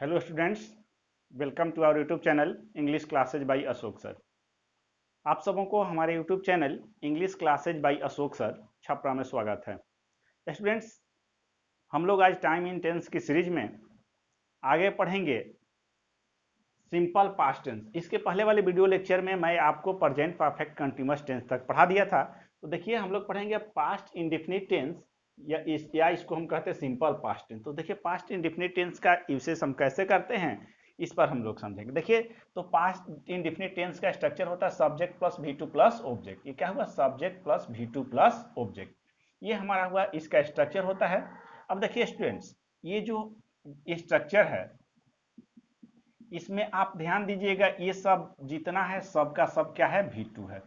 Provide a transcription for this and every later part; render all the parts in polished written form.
Hello students, welcome to our YouTube channel English classes by Ashok sir. आप सबों को हमारे YouTube channel English classes by Ashok sir Chhapra में स्वागत है। स्टूडेंट्स, हम लोग आज टाइम इन टेंस की सीरीज में आगे पढ़ेंगे सिंपल पास्ट टेंस। इसके पहले वाले वीडियो लेक्चर में मैं आपको प्रेजेंट परफेक्ट कंटिन्यूअस टेंस तक पढ़ा दिया था। तो देखिए, हम लोग पढ़ेंगे पास्ट इंडेफिनिट टेंस या इसको हम कहते हैं सिंपल पास्ट टेंस। तो देखिए, पास्ट इंडेफिनिट टेंस का यूसेज हम कैसे करते हैं इस पर हम लोग समझेंगे। देखिए, तो पास्ट इंडेफिनिट टेंस का स्ट्रक्चर होता है subject plus V2 plus object. ये क्या हुआ? Subject plus V2 plus object. ये हमारा हुआ, इसका स्ट्रक्चर होता है। अब देखिए स्टूडेंट्स, ये जो स्ट्रक्चर है इसमें आप ध्यान दीजिएगा, ये सब जितना है सबका सब क्या है? V2 है।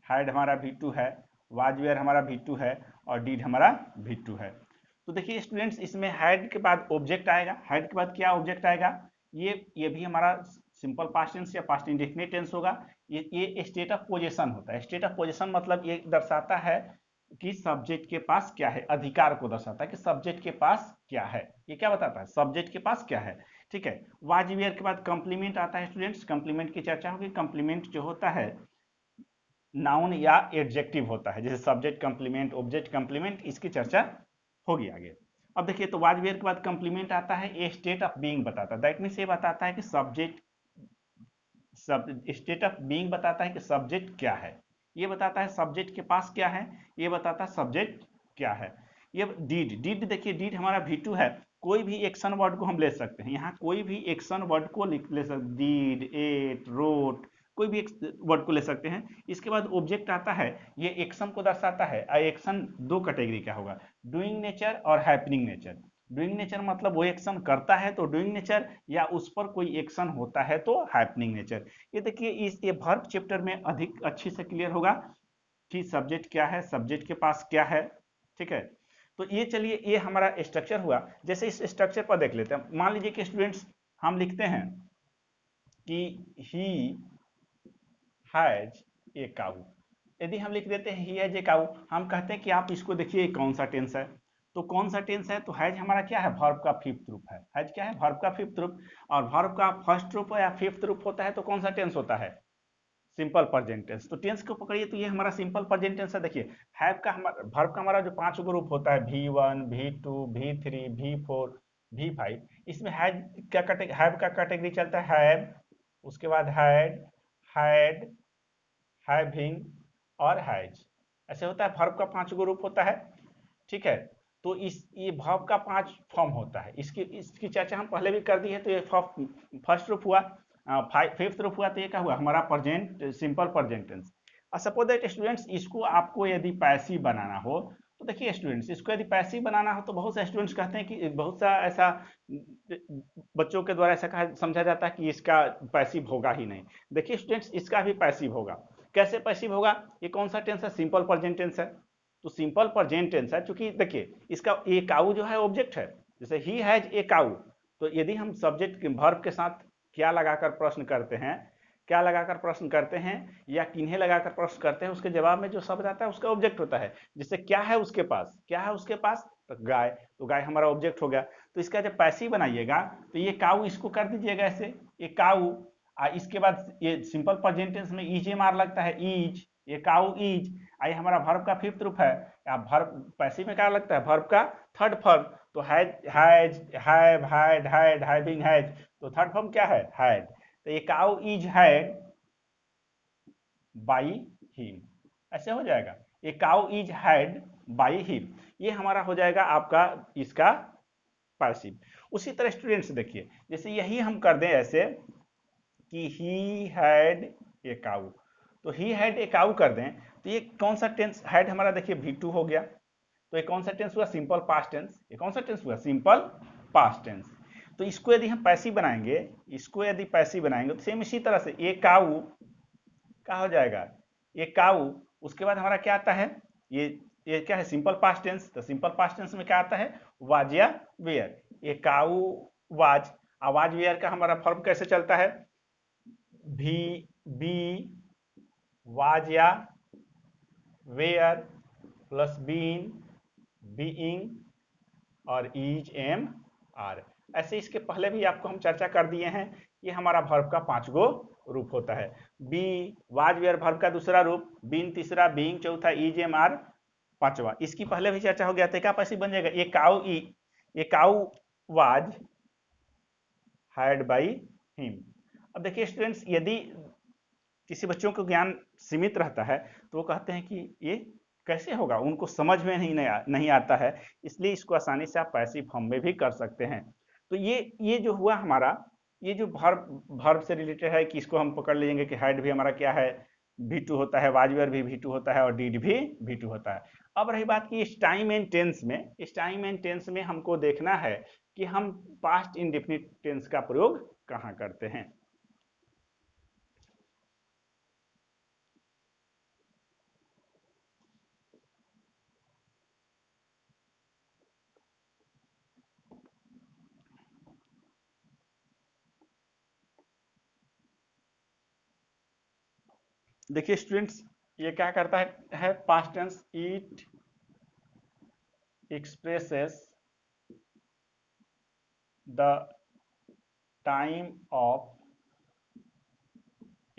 हेड हमारा V2 है, वाजवेयर हमारा V2 है और डीड हमारा V2 है। तो देखिए स्टूडेंट्स, इसमें हेड के बाद ऑब्जेक्ट आएगा। हेड के बाद क्या ऑब्जेक्ट आएगा? ये भी हमारा सिंपल पास्ट टेंस या पास्ट इंडेफिनिट टेंस होगा। ये स्टेट ऑफ पोजीशन होता है। स्टेट ऑफ पोजीशन मतलब ये दर्शाता है कि सब्जेक्ट के पास क्या है, अधिकार को दर्शाता है कि सब्जेक्ट के पास क्या है। ये क्या बताता है? सब्जेक्ट के पास क्या है। ठीक है। वाज वेयर के बाद कंप्लीमेंट आता है। स्टूडेंट्स, कंप्लीमेंट की चर्चा होगी। कंप्लीमेंट जो होता है नाउन या एडजेक्टिव होता है, जैसे सब्जेक्ट कंप्लीमेंट, ऑब्जेक्ट कंप्लीमेंट, इसकी चर्चा होगी आगे। अब देखिए, तो वाज वेयर के बाद कंप्लीमेंट आता है, ये स्टेट ऑफ बीइंग बताता है। दैट मीन्स ये बताता है कि सब्जेक्ट, सब स्टेट ऑफ बीइंग बताता है कि सब्जेक्ट क्या है। ये बताता है सब्जेक्ट के पास क्या है, ये बताता है सब्जेक्ट क्या है। ये डीड देखिए, डीड हमारा V2 है। कोई भी एक्शन वर्ड को हम ले सकते हैं, यहाँ कोई भी एक्शन वर्ड को ले सकते, डीड, एट, रोट, कोई भी वर्ड को ले सकते हैं। इसके बाद ऑब्जेक्ट आता है, ये एक्शन को दर्शाता है। एक्शन दो कैटेगरी का होगा, डूइंग नेचर और हैपनिंग नेचर। डूइंग नेचर मतलब वो एक्शन करता है तो डूइंग नेचर, या उस पर कोई एक्शन होता है तो हैपनिंग नेचर। ये देखिए, ये वर्ब चैप्टर में अधिक अच्छी से क्लियर होगा कि सब्जेक्ट क्या है, सब्जेक्ट के पास क्या है। ठीक है। तो ये चलिए, ये हमारा स्ट्रक्चर हुआ। जैसे इस स्ट्रक्चर पर देख लेते हैं। मान लीजिए कि स्टूडेंट्स, हम लिखते हैं कि ही हैज ए काऊ। यदि हम लिख देते हैं ही हैज ए काऊ, हम कहते हैं कि आप इसको देखिए कौन सा टेंस है। तो कौन सा टेंस है? तो हैज हमारा क्या है? वर्ब का फिफ्थ रूप है। हैज क्या है? वर्ब का फिफ्थ रूप। और वर्ब का फर्स्ट रूप या फिफ्थ रूप होता है तो कौन सा टेंस होता है? Simple present tense. तो टेंस को पकड़िए, तो ये हमारा सिंपल प्रेजेंट टेंस है। देखिए, हैव का हमारा वर्ब का हमारा जो पांच गो रूप होता है, V1, V2, V3, V4, V5, इसमें हैज क्या हैव का कैटेगरी चलता है, हैव, उसके बाद हैड, हैविंग और हैज। ऐसे होता है, वर्ब का पांच गो रूप होता है। ठीक है। तो ये वर्ब का पांच फॉर्म होता है। इसकी इसकी चर्चा हम पहले भी कर दी है। तो ये फर्स्ट रूप हुआ, फिफ्थ रूप हुआ, तो ये क्या हुआ? हमारा present, simple present tense. Suppose that students, इसको आपको यदि पैसिव बनाना हो, तो देखिए स्टूडेंट्स, इसको यदि पैसिव बनाना हो तो बहुत से स्टूडेंट्स कहते हैं कि बहुत सा ऐसा बच्चों के द्वारा ऐसा कहा समझा जाता है कि इसका पैसिव होगा ही नहीं। देखिए स्टूडेंट्स, इसका भी पैसिव होगा। कैसे पैसिव होगा? ये कौन सा टेंस है? सिंपल प्रेजेंट टेंस है। तो सिंपल प्रेजेंट टेंस है, क्योंकि देखिए इसका ए काऊ जो है ऑब्जेक्ट है। जैसे ही हैज ए काऊ, तो यदि हम सब्जेक्ट के वर्ब के साथ क्या लगाकर प्रश्न करते हैं, क्या लगाकर प्रश्न करते हैं या किन्हें लगाकर प्रश्न करते हैं, उसके जवाब में जो शब्द आता है उसका ऑब्जेक्ट होता है। जैसे क्या है उसके पास, क्या है उसके पास? तो गाय। तो गाय हमारा ऑब्जेक्ट हो गया। तो इसका जब पैसिव बनाइएगा तो ये काऊ इसको कर दीजिएगा ऐसे, ये काऊ। इसके बाद ये सिंपल प्रेजेंट टेंस में ईजे मार लगता है, ईज, ये काऊ ईज। ये हमारा वर्ब का फिफ्थ रूप है। या वर्ब पैसिव में क्या लगता है? वर्ब का थर्ड फॉर्म। तो has, have, had, having, has. तो थर्ड फॉर्म क्या है? हैड। तो ये cow is had by him, ऐसे हो जाएगा। ये cow is had by him, ये हमारा हो जाएगा आपका इसका पैसिव। उसी तरह स्टूडेंट्स देखिए, जैसे यही हम कर दें ऐसे कि ही हैड ए काउ, तो ही हैड ए काउ कर दें, तो ये कौन सा टेंस? हैड हमारा देखिए V2 हो गया। तो ये कौन सा टेंस हुआ? Simple past tense. ये कौन सा टेंस हुआ? Simple past tense. तो इसको यदि हम पैसिव बनाएंगे, इसको यदि पैसिव बनाएंगे तो सेम इसी तरह से, ये काऊ क्या हो जाएगा? ये काऊ। उसके बाद हमारा क्या आता है? ये क्या है? Simple past tense. तो सिंपल पास्ट टेंस में क्या आता है? वाज या वेयर। ये काऊ वाज। आवाज वेयर का हमारा फॉर्म कैसे चलता है? भी, बी, वाज या वेयर प्लस बीन, बीइंग और इज, एम, आर। ऐसे इसके पहले भी आपको हम चर्चा कर दिए हैं। ये हमारा वर्ब का 5 गो रूप होता है। बी वाज वेयर वर्ब का दूसरा रूप, बीन तीसरा, बीइंग चौथा, इज एम आर पांचवा। इसकी पहले भी चर्चा हो गया था। क्या पैसे बन जाएगा? ये cow was hired by him. अब देखिए स्टूडेंट्स, यदि किसी बच्चों को ज्ञान सीमित रहता है तो वो कहते हैं कि ये कैसे होगा, उनको समझ में नहीं आता है, इसलिए इसको आसानी से आप पैसिव फॉर्म में भी कर सकते हैं। तो ये जो हुआ हमारा, ये जो वर्ब से रिलेटेड है कि इसको हम पकड़ लेंगे कि हाइड भी हमारा क्या है, V2 होता है, वाजवेयर भी V2 होता है और डीड भी V2 होता है। अब रही बात कि इस टाइम एंड टेंस में हमको देखना है कि हम पास्ट इंडेफिनिट टेंस का प्रयोग कहाँ करते हैं। देखिए स्टूडेंट्स, ये क्या करता है past tense, it expresses the time of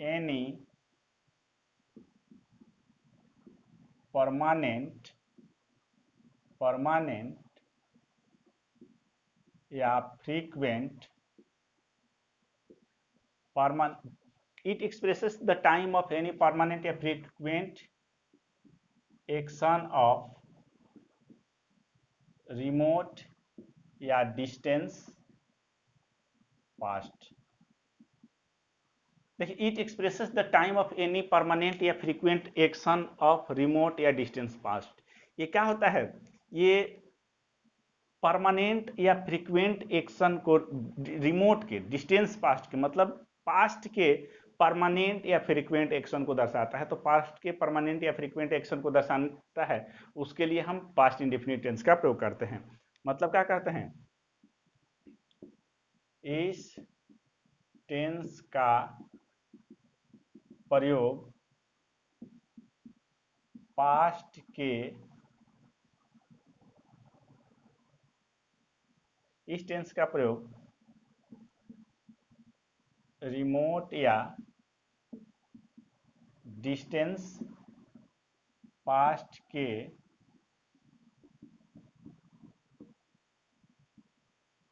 any permanent या frequent it expresses the time of any permanent या frequent action of remote या distance past। देखिए, it expresses the time of any permanent या frequent action of remote या distance past. ये क्या होता है? ये परमानेंट या फ्रीक्वेंट एक्शन को रिमोट के, डिस्टेंस पास्ट के, मतलब पास्ट के परमानेंट या फ्रीक्वेंट एक्शन को दर्शाता है। तो पास्ट के परमानेंट या फ्रीक्वेंट एक्शन को दर्शाता है, उसके लिए हम पास्ट इंडेफिनिट टेंस का प्रयोग करते हैं। मतलब क्या करते हैं, इस टेंस का प्रयोग पास्ट के इस टेंस का प्रयोग रिमोट या डिस्टेंस पास्ट के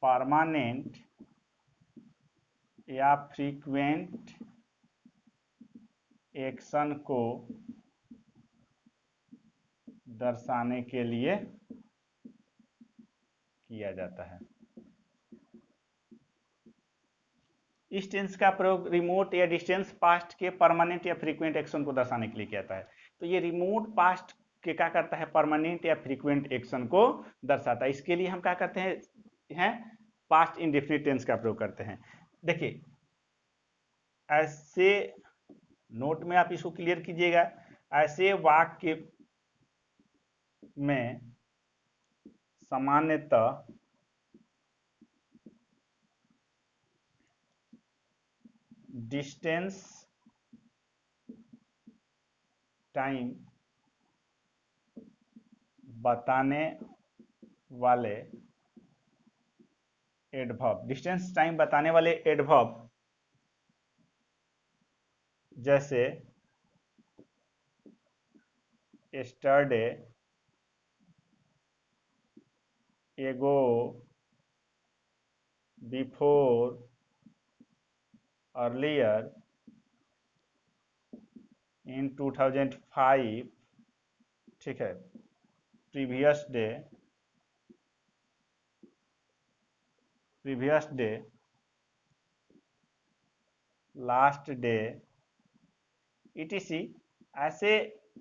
परमानेंट या फ्रीक्वेंट एक्शन को दर्शाने के लिए किया जाता है। इस टेंस का प्रयोग रिमोट या डिस्टेंस पास्ट के परमानेंट या फ्रीक्वेंट एक्शन को दर्शाने के लिए किया जाता है। तो ये रिमोट पास्ट के क्या करता है, परमानेंट या फ्रीक्वेंट एक्शन को दर्शाता है। इसके लिए हम क्या करते हैं पास्ट इंडेफिनिट टेंस का प्रयोग करते हैं। देखिए, ऐसे नोट में आप इसको क्लियर कीजिएगा, ऐसे वाक्य में सामान्यतः डिस्टेंस टाइम बताने वाले एडवर्ब, डिस्टेंस टाइम बताने वाले एडवर्ब जैसे yesterday, ago, before, earlier, in 2005, ठीक है, previous day, last day, etc। ऐसे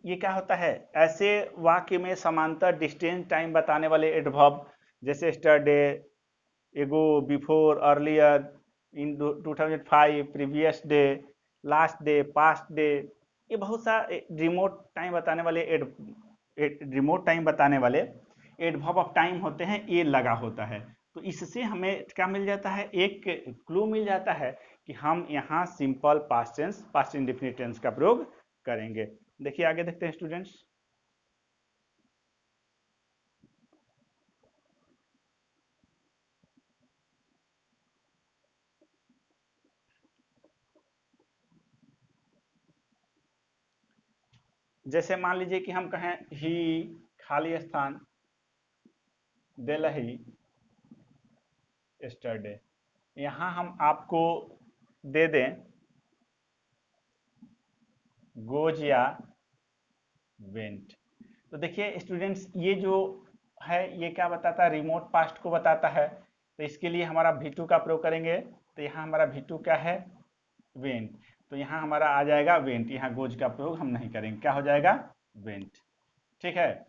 ये क्या होता है, ऐसे वाक्य में समांतर डिस्टेंस टाइम बताने वाले एडवर्ब जैसे yesterday, ago, before, earlier, in 2005, previous day, last day, past day, ये बहुत सा रिमोट टाइम बताने वाले एडवर्ब ऑफ टाइम होते हैं, ये लगा होता है। तो इससे हमें क्या मिल जाता है, एक क्लू मिल जाता है कि हम यहाँ simple past tense, past indefinite tense का प्रयोग करेंगे। देखिए आगे देखते हैं स्टूडेंट्स। जैसे मान लीजिए कि हम कहें ही खाली स्थान दिल्ली स्टरडे, यहाँ हम आपको दे दें गोज या वेंट। तो देखिए स्टूडेंट्स, ये जो है ये क्या बताता है, रिमोट पास्ट को बताता है। तो इसके लिए हमारा V2 का प्रयोग करेंगे। तो यहाँ हमारा V2 क्या है, वेंट। तो यहाँ हमारा आ जाएगा वेंट, यहाँ गोज का प्रयोग हम नहीं करेंगे, क्या हो जाएगा, वेंट। ठीक है।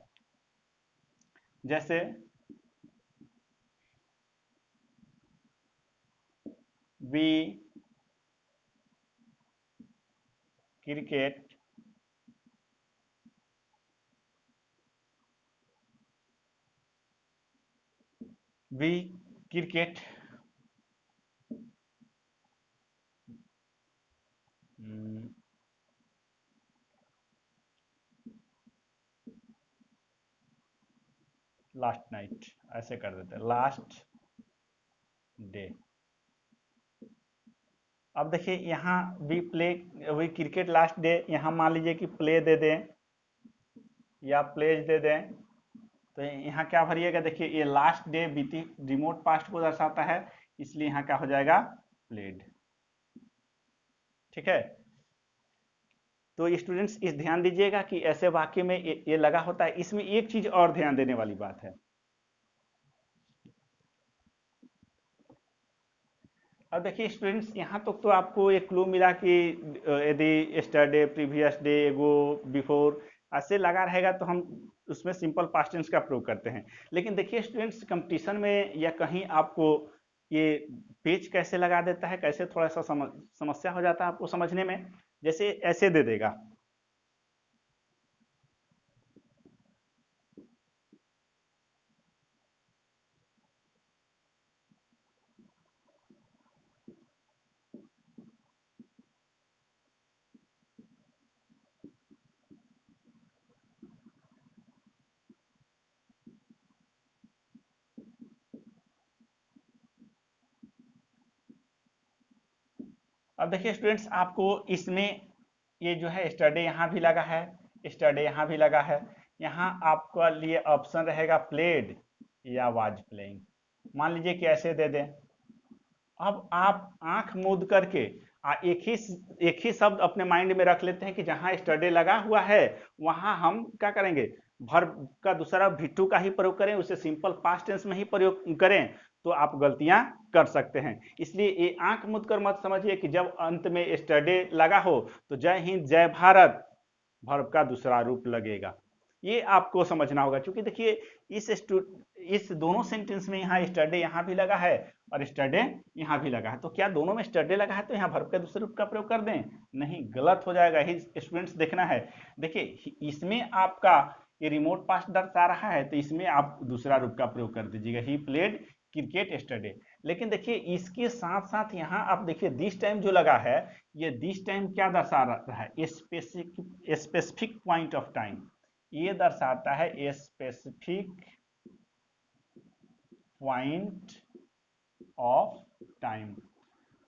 जैसे we cricket we cricket last night, ऐसे कर देते हैं लास्ट डे। अब देखिए यहाँ वी क्रिकेट लास्ट डे, यहाँ मान लीजिए कि प्ले दे दें या प्लेज दे दें। तो यहाँ क्या भरिएगा, देखिए ये लास्ट डे बीती रिमोट पास्ट को दर्शाता है, इसलिए यहाँ क्या हो जाएगा, प्लेड। ठीक है। तो स्टूडेंट्स इस ध्यान दीजिएगा कि ऐसे वाक्य में ये लगा होता है। इसमें एक चीज और ध्यान देने वाली बात है। अब देखिए स्टूडेंट्स, यहाँ तक तो आपको एक क्लू मिला कि यदि यस्टरडे, प्रीवियस डे, एगो, बिफोर ऐसे लगा रहेगा तो हम उसमें सिंपल पास्ट टेंस का प्रयोग करते हैं। लेकिन देखिए स्टूडेंट्स, कंपटीशन में या कहीं आपको ये पेज कैसे लगा देता है, कैसे थोड़ा सा समस्या हो जाता है आपको समझने में। जैसे ऐसे दे देगा, अब देखिए स्टूडेंट्स, आपको इसमें ये जो है स्टडी यहाँ भी लगा है, स्टडी यहाँ भी लगा है। यहाँ आपका लिए ऑप्शन रहेगा प्लेड या वाज प्लेइंग। मान लीजिए कि ऐसे दे दें। अब आप आंख मूंद करके एक ही शब्द अपने माइंड में रख लेते हैं कि जहां स्टडी लगा हुआ है वहां हम क्या करेंगे, वर्ब का दूसरा V2 का ही प्रयोग करें, उसे सिंपल पास्ट टेंस में ही प्रयोग करें, तो आप गलतियां कर सकते हैं। इसलिए ये आंख मूंद कर मत समझिए कि जब अंत में स्टडी लगा हो तो जय हिंद जय भारत वर्ब का दूसरा रूप लगेगा। ये आपको समझना होगा, क्योंकि देखिए इस दोनों सेंटेंस में यहाँ स्टडी यहाँ भी लगा है और स्टडी यहाँ भी लगा है। तो क्या दोनों में स्टडी लगा है तो यहाँ वर्ब के दूसरे रूप का प्रयोग कर दें? नहीं, गलत हो जाएगा। ही स्टूडेंट्स देखना है, देखिए इसमें आपका ये रिमोट पास्ट दर्शा रहा है तो इसमें आप दूसरा रूप का प्रयोग कर दीजिएगा, ही प्लेड क्रिकेट यस्टरडे। लेकिन देखिए इसके साथ साथ यहाँ आप देखिए दिस टाइम जो लगा है, ये दिस टाइम क्या दर्शा रहा है, स्पेसिफिक पॉइंट ऑफ टाइम। ये दर्शाता है स्पेसिफिक पॉइंट ऑफ टाइम।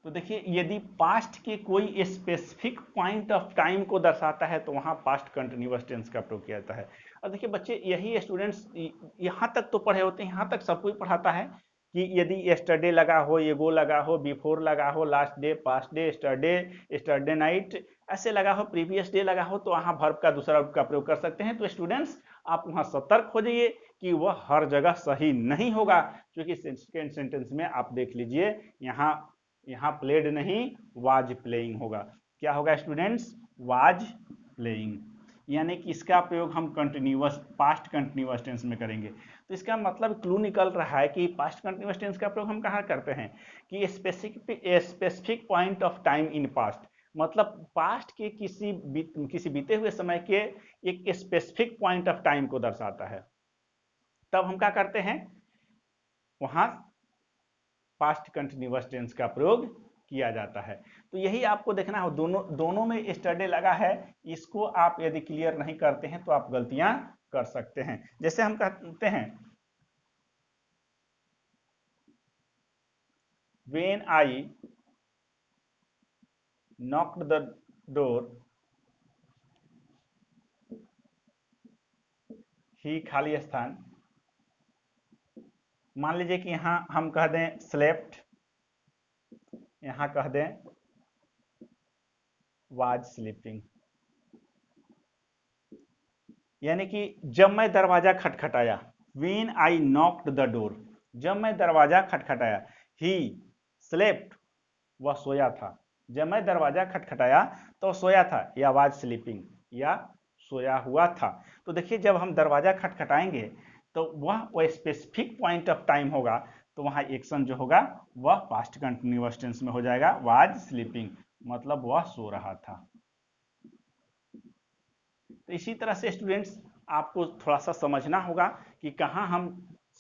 तो देखिए यदि पास्ट के कोई स्पेसिफिक पॉइंट ऑफ टाइम को दर्शाता है तो वहां पास्ट कंटिन्यूअस टेंस का प्रयोग किया जाता है। और देखिए बच्चे, यही स्टूडेंट्स यहाँ तक तो पढ़े होते हैं, यहाँ तक सब कोई पढ़ाता है कि यदि यस्टरडे लगा हो, ये गो लगा हो, बिफोर लगा हो, last day, past day, yesterday, yesterday night ऐसे लगा हो, प्रीवियस डे लगा हो, तो वहां वर्ब का दूसरा रूप का प्रयोग कर सकते हैं। तो स्टूडेंट्स आप वहां सतर्क हो जाइए कि वह हर जगह सही नहीं होगा, क्योंकि सेकेंड सेंटेंस में आप देख लीजिए यहाँ यहाँ प्लेड नहीं वाज प्लेइंग होगा। क्या होगा स्टूडेंट्स, वाज प्लेइंग। यानी कि इसका प्रयोग हम कंटिन्यूअस पास्ट कंटिन्यूअस टेंस में करेंगे। तो इसका मतलब क्लू निकल रहा है कि पास्ट कंटिन्यूअस टेंस का प्रयोग हम कहाँ करते हैं कि specific point of time in past, मतलब पास्ट के किसी बीते हुए समय के एक स्पेसिफिक पॉइंट ऑफ टाइम को दर्शाता है। तब हम क्या करते हैं, वहां पास्ट कंटिन्यूअस टेंस का प्रयोग किया जाता है। तो यही आपको देखना है, दोनों में यस्टरडे लगा है। इसको आप यदि क्लियर नहीं करते हैं तो आप गलतियां कर सकते हैं। जैसे हम कहते हैं when I knocked the door he खाली स्थान, मान लीजिए कि यहाँ हम कह दें स्लेप्ट, यहाँ कह दें वाज स्लीपिंग, यानी कि जब मैं दरवाजा खटखटाया, when I knocked the door, जब मैं दरवाजा खटखटाया, ही स्लेप्ट, वह सोया था, जब मैं दरवाजा खटखटाया तो सोया था, या वाज स्लीपिंग, या सोया हुआ था। तो देखिए जब हम दरवाजा खटखटाएंगे तो वह स्पेसिफिक पॉइंट ऑफ टाइम होगा, तो वहां एक्शन जो होगा वह पास्ट कंटिन्यूअस टेंस में हो जाएगा, वाज स्लीपिंग, मतलब वह सो रहा था। तो इसी तरह से स्टूडेंट्स आपको थोड़ा सा समझना होगा कि कहाँ हम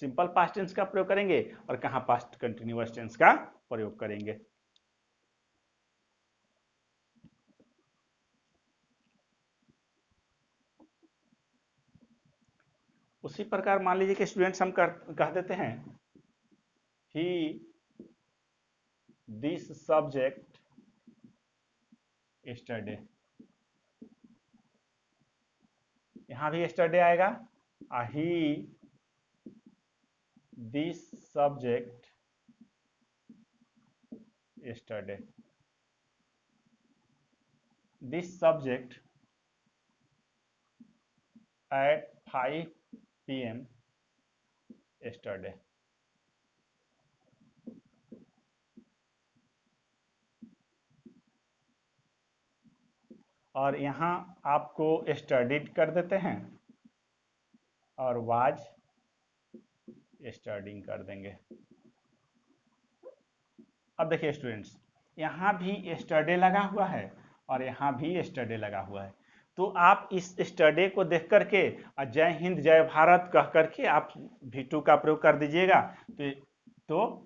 सिंपल पास्ट टेंस का प्रयोग करेंगे और कहाँ पास्ट कंटिन्यूअस टेंस का प्रयोग करेंगे। उसी प्रकार मान लीजिए कि स्टूडेंट्स हम कह देते हैं ही दिस सब्जेक्ट यस्टरडे, यहां भी यस्टरडे आएगा, he this subject yesterday, this subject at 5 PM yesterday. और यहाँ आपको स्टडीड कर देते हैं और वाज स्टडिंग कर देंगे। अब देखिए स्टूडेंट्स, यहाँ भी स्टडे लगा हुआ है और यहाँ भी स्टडे लगा हुआ है, तो आप इस स्टडे को देख करके जय हिंद जय भारत कह करके आप V2 का प्रयोग कर दीजिएगा, तो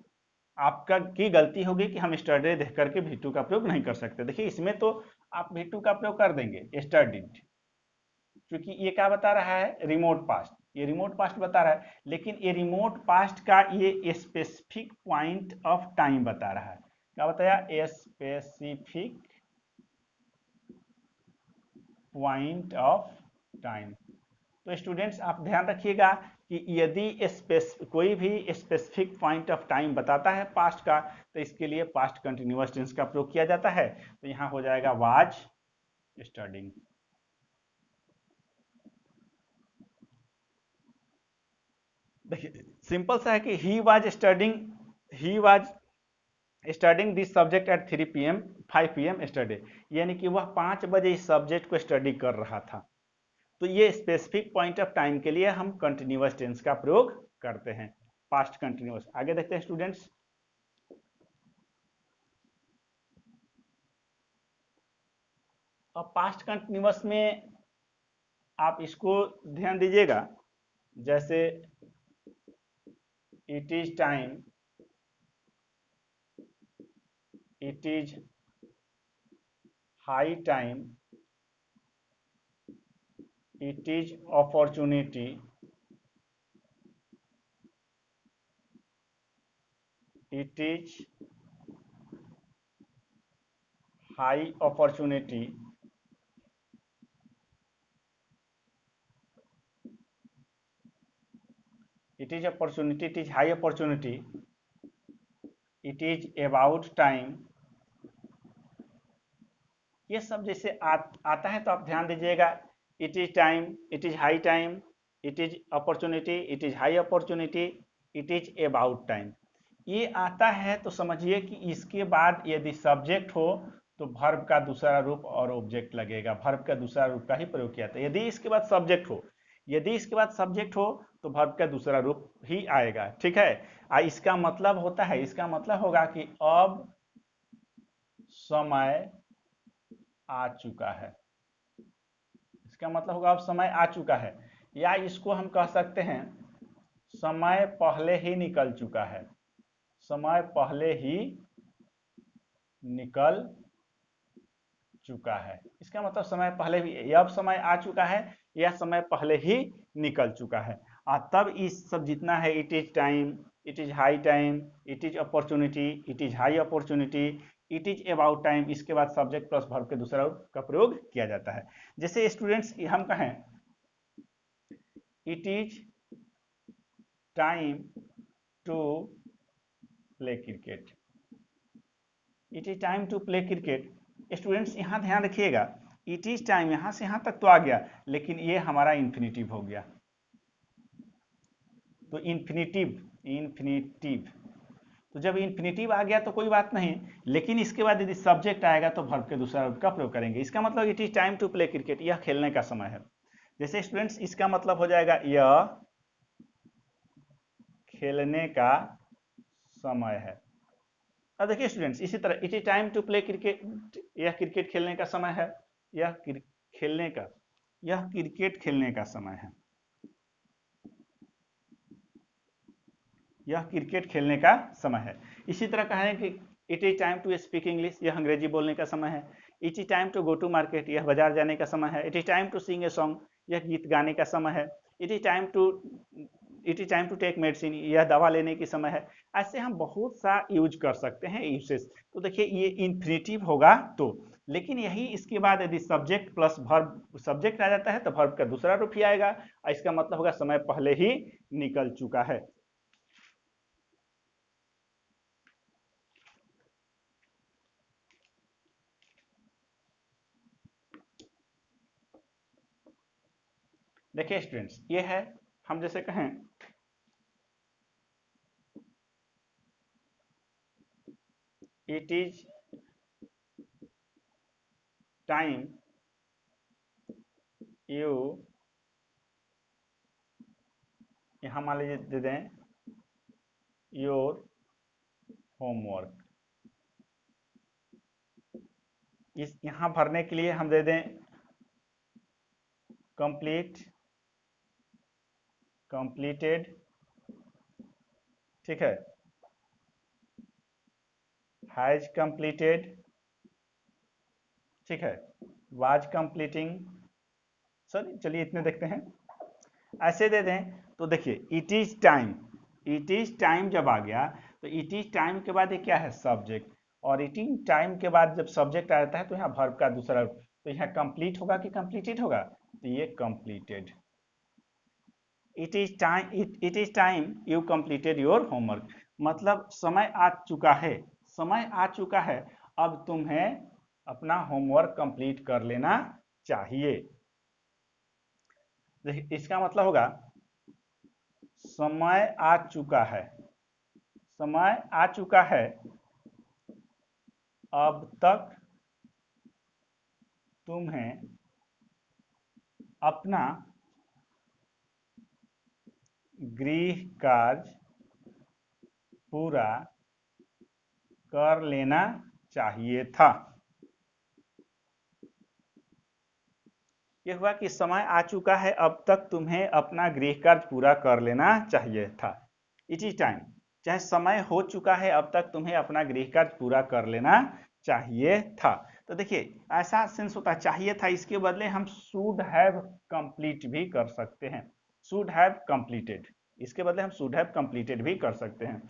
आपका की गलती होगी कि हम स्टडे देख करके V2 का प्रयोग नहीं कर सकते। देखिए इसमें तो आप V2 का प्रयोग कर देंगे स्टडीड, क्योंकि ये क्या बता रहा है, रिमोट पास्ट, ये रिमोट पास्ट बता रहा है, लेकिन ये रिमोट पास्ट का ये स्पेसिफिक पॉइंट ऑफ टाइम बता रहा है। क्या बताया, स्पेसिफिक पॉइंट ऑफ टाइम। तो स्टूडेंट्स आप ध्यान रखिएगा कि यदि कोई भी स्पेसिफिक पॉइंट ऑफ टाइम बताता है पास्ट का, तो इसके लिए पास्ट कंटिन्यूअस टेंस का प्रयोग किया जाता है। तो यहाँ हो जाएगा वाज स्टडिंग। देखिए सिंपल सा है कि he was studying this subject at 5 PM yesterday, यानी कि वह 5 बजे इस सब्जेक्ट को स्टडी कर रहा था। तो ये स्पेसिफिक पॉइंट ऑफ टाइम के लिए हम कंटिन्यूअस टेंस का प्रयोग करते हैं, पास्ट कंटिन्यूअस। आगे देखते हैं स्टूडेंट्स, अब पास्ट कंटिन्यूअस में आप इसको ध्यान दीजिएगा, जैसे it is time, it is high time, it is opportunity, it is high opportunity, it is opportunity, it is high opportunity, it is about time। ये सब जैसे आता है तो आप ध्यान दीजिएगा, it is time, it is high time, it is opportunity, it is high opportunity, it is about time. ये आता है तो समझिए कि इसके बाद यदि सब्जेक्ट हो तो वर्ब का दूसरा रूप और ऑब्जेक्ट लगेगा, वर्ब का दूसरा रूप का ही प्रयोग किया था। यदि इसके बाद सब्जेक्ट हो तो वर्ब का दूसरा रूप ही आएगा, ठीक है। इसका मतलब होता है, इसका मतलब होगा कि अब समय आ चुका है, इसका मतलब होगा अब समय आ चुका है, या इसको हम कह सकते हैं समय पहले ही निकल चुका है, समय पहले ही निकल चुका है। इसका मतलब समय पहले भी, अब समय आ चुका है या समय पहले ही निकल चुका है। तब इस सब जितना है, it is time, it is high time, it is opportunity, it is high opportunity, it is about time, इसके बाद सब्जेक्ट प्लस वर्ब के दूसरा का प्रयोग किया जाता है। जैसे स्टूडेंट्स हम कहें it is time to play cricket. It is time to play cricket. Students यहाँ ध्यान रखिएगा, इट इज टाइम यहाँ से यहाँ तक तो आ गया, लेकिन ये हमारा इन्फिनिटिव हो गया। तो इन्फिनिटिव तो जब इन्फिनिटिव आ गया तो कोई बात नहीं, लेकिन इसके बाद यदि सब्जेक्ट आएगा तो वर्ब के दूसरा रूप का प्रयोग करेंगे। इसका मतलब it is time to play cricket, यह खेलने का समय है। जैसे स्टूडेंट्स इसका मतलब हो जाएगा यह खेलने का समय है। अब देखिए स्टूडेंट्स, इसी तरह it is time to play cricket, यह क्रिकेट खेलने का समय है। यह क्रिकेट खेलने का समय है। यह क्रिकेट खेलने का समय है। इसी तरह कहें कि it is time to speak English, यह अंग्रेजी बोलने का समय है। It is time to go to market, यह बाजार जाने का समय है। It is time to sing a song, यह गीत गाने का समय है। It is time to take medicine, यह दवा लेने की समय है। ऐसे हम बहुत सा यूज कर सकते हैं यूसेज। तो देखिए ये इन्फिनिटिव होगा तो, लेकिन यही इसके बाद यदि सब्जेक्ट प्लस वर्ब, सब्जेक्ट आ जाता है तो वर्ब का दूसरा रूप ही आएगा। इसका मतलब होगा समय पहले ही निकल चुका है। देखिए स्टूडेंट्स, ये है, हम जैसे कहें इट इज टाइम यू, यहां मान लीजिए दे दें योर होमवर्क। इस यहां भरने के लिए हम दे दें कंप्लीटेड, ठीक है, हैज कंप्लीटेड, ठीक है, वाज कंप्लीटिंग। सर चलिए इतने देखते हैं, ऐसे दे दें तो देखिए इट इज टाइम जब आ गया तो इट इज टाइम के बाद ये क्या है, सब्जेक्ट। और इट इज टाइम के बाद जब सब्जेक्ट आ जाता है तो यहाँ वर्ब का दूसरा रूप, तो यहाँ कंप्लीट होगा कि कंप्लीटेड होगा, तो ये completed. It is time you completed your homework, मतलब समय आ चुका है, समय आ चुका है, अब तुम्हें अपना होमवर्क कंप्लीट कर लेना चाहिए। देखिए इसका मतलब होगा समय आ चुका है, समय आ चुका है, अब तक तुम्हें अपना गृह कार्य पूरा कर लेना चाहिए था। यह हुआ कि समय आ चुका है, अब तक तुम्हें अपना गृह कार्य पूरा कर लेना चाहिए था। इट इज टाइम, चाहे समय हो चुका है, अब तक तुम्हें अपना गृह कार्य पूरा कर लेना चाहिए था। तो देखिए ऐसा सेंस होता है चाहिए था, इसके बदले हम शुड हैव कंप्लीट भी कर सकते हैं, शुड हैव कंप्लीटेड, इसके बदले हम शुड हैव कंप्लीटेड भी कर सकते हैं।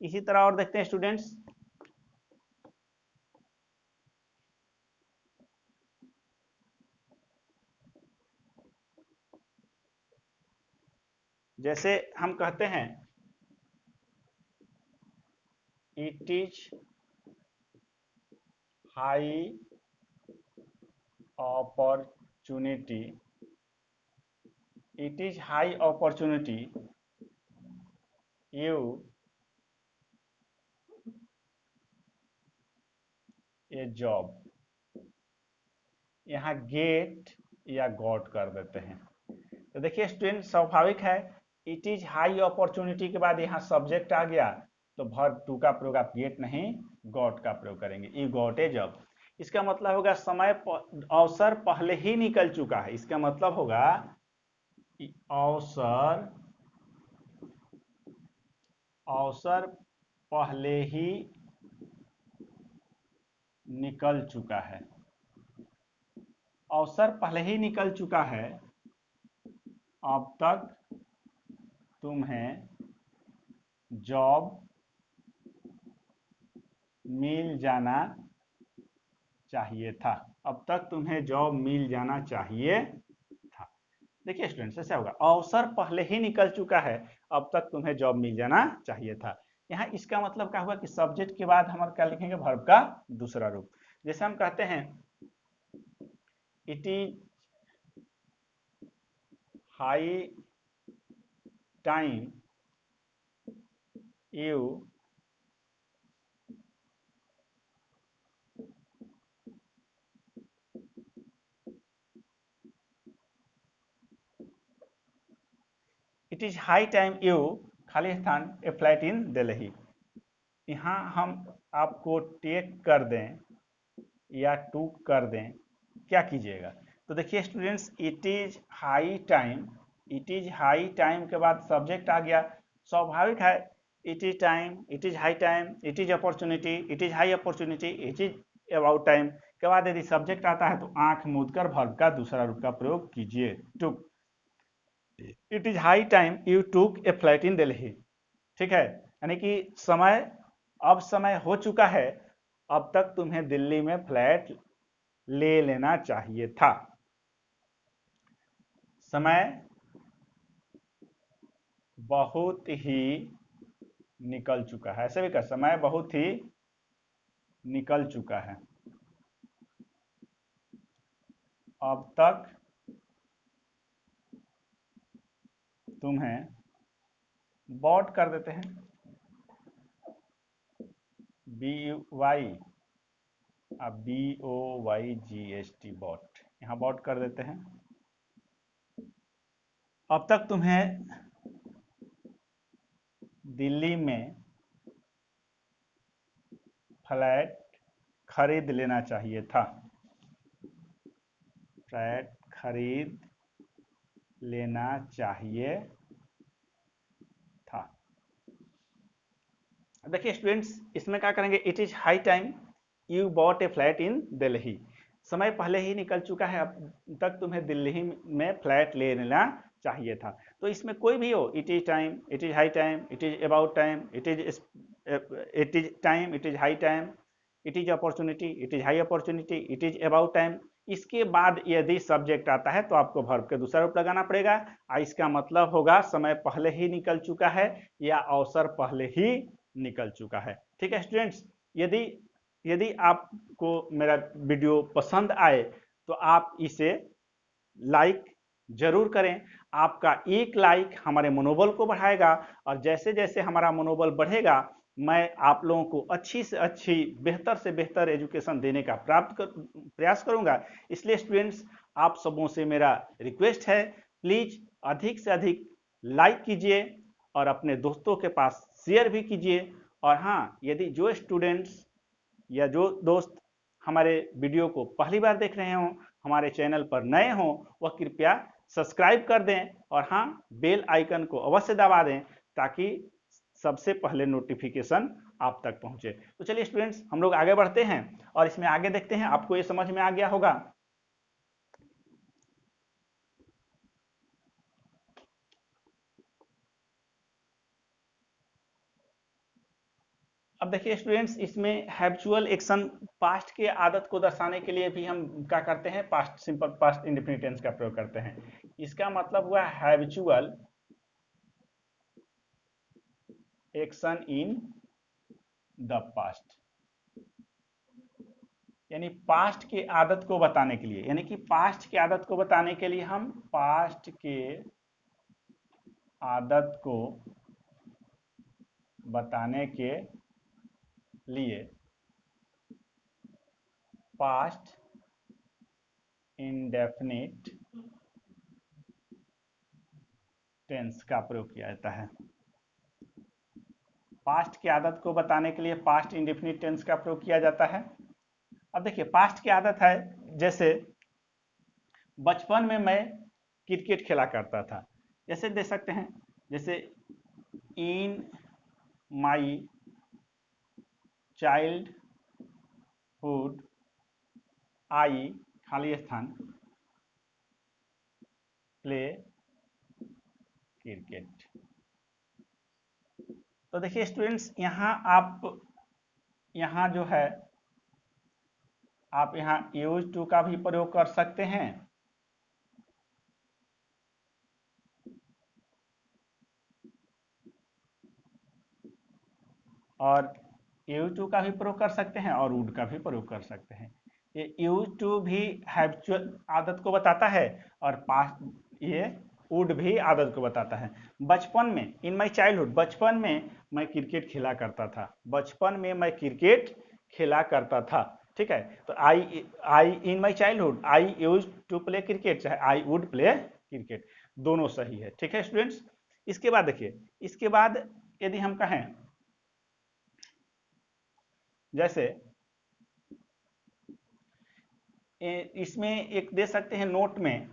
इसी तरह और देखते हैं स्टूडेंट्स, जैसे हम कहते हैं it is high opportunity, it is high opportunity U A job, यहाँ गेट या गॉट कर देते हैं। तो देखिए स्टूडेंट स्वाभाविक है, इट इज हाई अपॉर्चुनिटी के बाद यहाँ सब्जेक्ट आ गया तो वर्ब टू का प्रयोग आप गेट नहीं गॉट का प्रयोग करेंगे, यू गॉट ए जॉब। इसका मतलब होगा समय अवसर पहले ही निकल चुका है, इसका मतलब होगा अवसर अवसर पहले ही निकल चुका है, अवसर पहले ही निकल चुका है, अब तक तुम्हें जॉब मिल जाना चाहिए था, अब तक तुम्हें जॉब मिल जाना चाहिए था। देखिए स्टूडेंट्स, ऐसा होगा, अवसर पहले ही निकल चुका है, अब तक तुम्हें जॉब मिल जाना चाहिए था। यहाँ इसका मतलब क्या हुआ कि सब्जेक्ट के बाद हम क्या लिखेंगे, वर्ब का दूसरा रूप। जैसे हम कहते हैं it is high time you it is high time you खाली स्थान ए फ्लैट इन दिल्ली। यहाँ हम आपको टेक कर दें या टू कर दें, क्या कीजिएगा? तो देखिए students, it is high time, it is high time के बाद सब्जेक्ट आ गया, स्वाभाविक है। It is time, it is high time, it is opportunity, it is high opportunity, it is about time के बाद यदि सब्जेक्ट आता है तो आंख मूंद कर वर्ब का दूसरा रूप का प्रयोग कीजिए, took. It is high time you took a flight in Delhi. ठीक है, यानी कि समय, अब समय हो चुका है, अब तक तुम्हें दिल्ली में फ्लैट ले लेना चाहिए था। समय बहुत ही निकल चुका है, ऐसे भी कर, समय बहुत ही निकल चुका है, अब तक तुम्हें बॉट कर देते हैं, BYGST बॉट, यहाँ बॉट कर देते हैं। अब तक तुम्हें दिल्ली में फ्लैट खरीद लेना चाहिए था, फ्लैट खरीद लेना चाहिए था। देखिए स्टूडेंट्स, इसमें क्या करेंगे, it is high time you bought A flat in Delhi. समय पहले ही निकल चुका है, अब तक तुम्हें दिल्ली में फ्लैट ले लेना चाहिए था। तो इसमें कोई भी हो, it is time, it is high time, it is about time, it is time, it is high time, it is opportunity, it is high opportunity, it is about time, इसके बाद यदि सब्जेक्ट आता है तो आपको वर्ब के दूसरा रूप लगाना पड़ेगा। इसका मतलब होगा समय पहले ही निकल चुका है या अवसर पहले ही निकल चुका है। ठीक है स्टूडेंट्स, यदि यदि आपको मेरा वीडियो पसंद आए तो आप इसे लाइक जरूर करें। आपका एक लाइक हमारे मनोबल को बढ़ाएगा, और जैसे जैसे हमारा मनोबल बढ़ेगा मैं आप लोगों को अच्छी से अच्छी, बेहतर से बेहतर एजुकेशन देने का प्रयास करूंगा। इसलिए स्टूडेंट्स, आप सबों से मेरा रिक्वेस्ट है, प्लीज अधिक से अधिक लाइक कीजिए और अपने दोस्तों के पास शेयर भी कीजिए। और हाँ, यदि जो स्टूडेंट्स या जो दोस्त हमारे वीडियो को पहली बार देख रहे हों, हमारे चैनल पर नए हों, वह कृपया सब्सक्राइब कर दें और हाँ, बेल आइकन को अवश्य दबा दें ताकि सबसे पहले नोटिफिकेशन आप तक पहुंचे। तो चलिए स्टूडेंट्स, हम लोग आगे बढ़ते हैं और इसमें आगे देखते हैं। आपको ये समझ में आ गया होगा। अब देखिए स्टूडेंट्स, इसमें हैबिचुअल एक्शन, पास्ट के आदत को दर्शाने के लिए भी हम क्या करते हैं, past simple past indefinite tense का प्रयोग करते हैं। इसका मतलब हुआ habitual action in the past, यानी पास्ट के आदत को बताने के लिए, यानी कि पास्ट के आदत को बताने के लिए हम पास्ट के आदत को बताने के लिए पास्ट इंडेफिनिट टेंस का प्रयोग किया जाता है। पास्ट की आदत को बताने के लिए पास्ट इंडेफिनिट टेंस का प्रयोग किया जाता है। अब देखिए, पास्ट की आदत है, जैसे बचपन में मैं क्रिकेट खेला करता था, जैसे दे सकते हैं, जैसे इन माई चाइल्डहुड आई खाली स्थान प्ले क्रिकेट। तो देखिए स्टूडेंट्स, यहाँ आप, यहाँ जो है, आप यहाँ यूज टू का भी प्रयोग कर सकते हैं यूज टू का भी प्रयोग कर सकते हैं और वुड का भी प्रयोग कर सकते हैं। ये यूज टू भी हैबिचुअल आदत को बताता है और पास्ट ये वुड भी आदत को बताता है। बचपन में, इन माई चाइल्डहुड, बचपन में मैं क्रिकेट खेला करता था, बचपन में मैं क्रिकेट खेला करता था। ठीक है, तो I in my childhood I use to play cricket, चाहे आई वुड प्ले क्रिकेट, दोनों सही है। ठीक है स्टूडेंट्स, इसके बाद देखिए, इसके बाद यदि हम कहें जैसे इसमें एक दे सकते हैं नोट में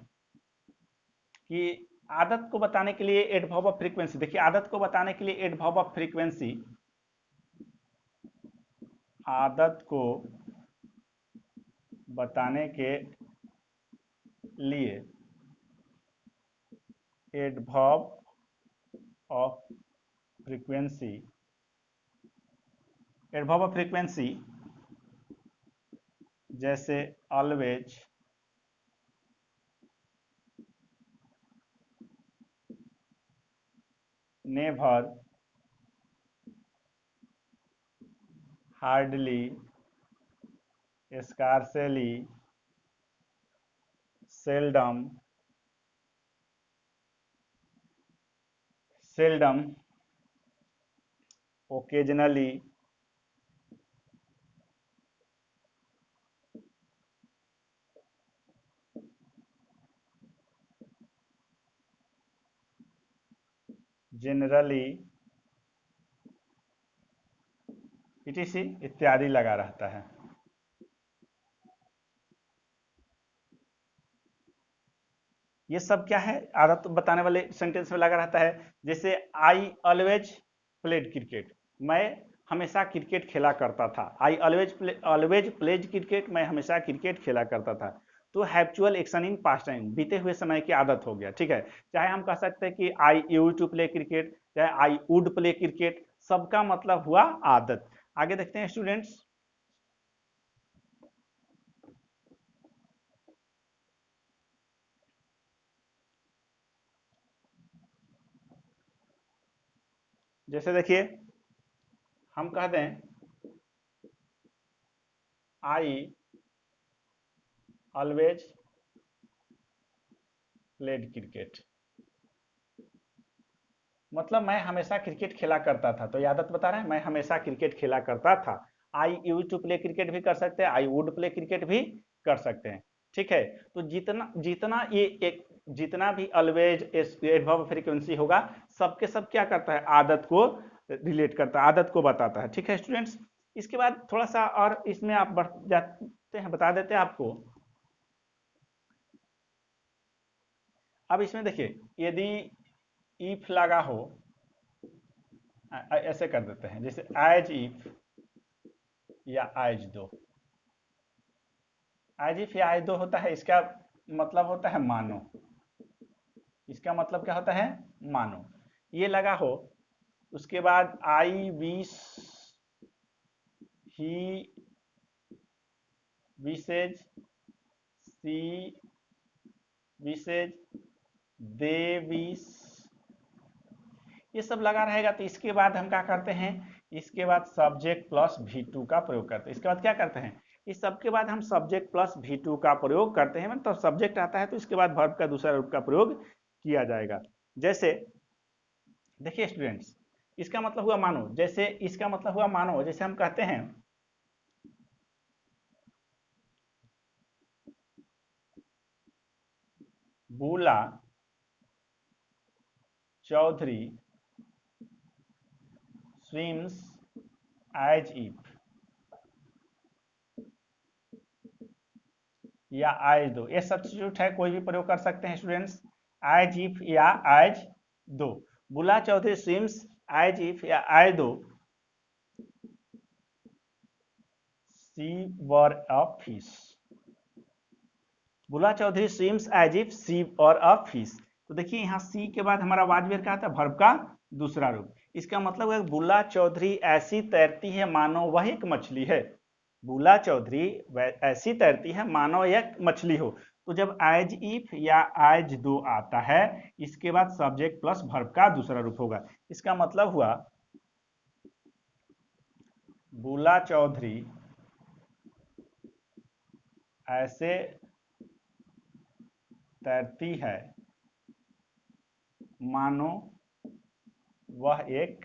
कि आदत को बताने के लिए एडवर्ब ऑफ फ्रीक्वेंसी, देखिए आदत को बताने के लिए एडवर्ब ऑफ फ्रीक्वेंसी, आदत को बताने के लिए adverb of frequency, adverb of frequency जैसे always, never, hardly, scarcely, seldom, seldom, occasionally, generally, etc इत्यादि लगा रहता है। ये सब क्या है, आदत बताने वाले सेंटेंस में लगा रहता है। जैसे आई ऑलवेज प्लेड क्रिकेट, मैं हमेशा क्रिकेट खेला करता था, आई ऑलवेज प्लेज क्रिकेट, मैं हमेशा क्रिकेट खेला करता था। तो habitual action in past time, बीते हुए समय की आदत हो गया। ठीक है, चाहे हम कह सकते हैं कि आई यूज टू प्ले क्रिकेट, चाहे आई वुड प्ले क्रिकेट, सबका मतलब हुआ आदत। आगे देखते हैं स्टूडेंट्स, जैसे देखिए हम कह दें आई ऑलवेज प्लेड क्रिकेट, मतलब मैं हमेशा क्रिकेट खेला करता था, तो ये आदत बता रहा है मैं हमेशा क्रिकेट खेला करता था। आई यूज टू प्ले क्रिकेट भी कर सकते हैं, आई वुड प्ले क्रिकेट भी कर सकते हैं। ठीक है, तो जितना जितना ये एक जितना भी ऑलवेज एडवर्ब फ्रीक्वेंसी होगा, सबके सब क्या करता है, आदत को रिलेट करता है, आदत को बताता है। ठीक है स्टूडेंट्स, इसके बाद थोड़ा सा और इसमें आप बढ़ जाते हैं, बता देते हैं आपको। अब इसमें देखिए, यदि इफ लगा हो, ऐसे कर देते हैं, जैसे एज इफ या एज दो, एज इफ या एज दो होता है, इसका मतलब होता है मानो, इसका मतलब क्या होता है, मानो। ये लगा हो, उसके बाद I wish, he wishes, she wishes, they wish, ये सब लगा रहेगा। तो इसके बाद हम क्या करते हैं, इसके बाद सब्जेक्ट प्लस V2 का प्रयोग करते हैं। इसके बाद क्या करते हैं, इस सब के बाद हम सब्जेक्ट प्लस V2 का प्रयोग करते हैं, मतलब सब्जेक्ट आता है तो इसके बाद वर्ब का दूसरा रूप का प्रयोग किया जाएगा। जैसे देखिए स्टूडेंट्स, इसका मतलब हुआ मानो, जैसे इसका मतलब हुआ मानो, जैसे हम कहते हैं बुला चौधरी स्विम्स एज इफ, या एज दो, ये सब्स्टिट्यूट है, कोई भी प्रयोग कर सकते हैं स्टूडेंट्स, एज इफ या एज दो। बुला चौधरी स्विम्स एज इफ या एज दो सी वर अ फिश, बुला चौधरी स्विम्स एज इफ सी और अ फिश। तो देखिए यहाँ सी के बाद हमारा वाजवेयर क्या था, वर्ब का दूसरा रूप। इसका मतलब है बुला चौधरी ऐसी तैरती है मानो वह एक मछली है, बुला चौधरी ऐसी तैरती है मानो एक मछली हो। तो जब एज इफ या एज दो आता है, इसके बाद सब्जेक्ट प्लस वर्ब का दूसरा रूप होगा। इसका मतलब हुआ बुला चौधरी ऐसे तैरती है मानो वह एक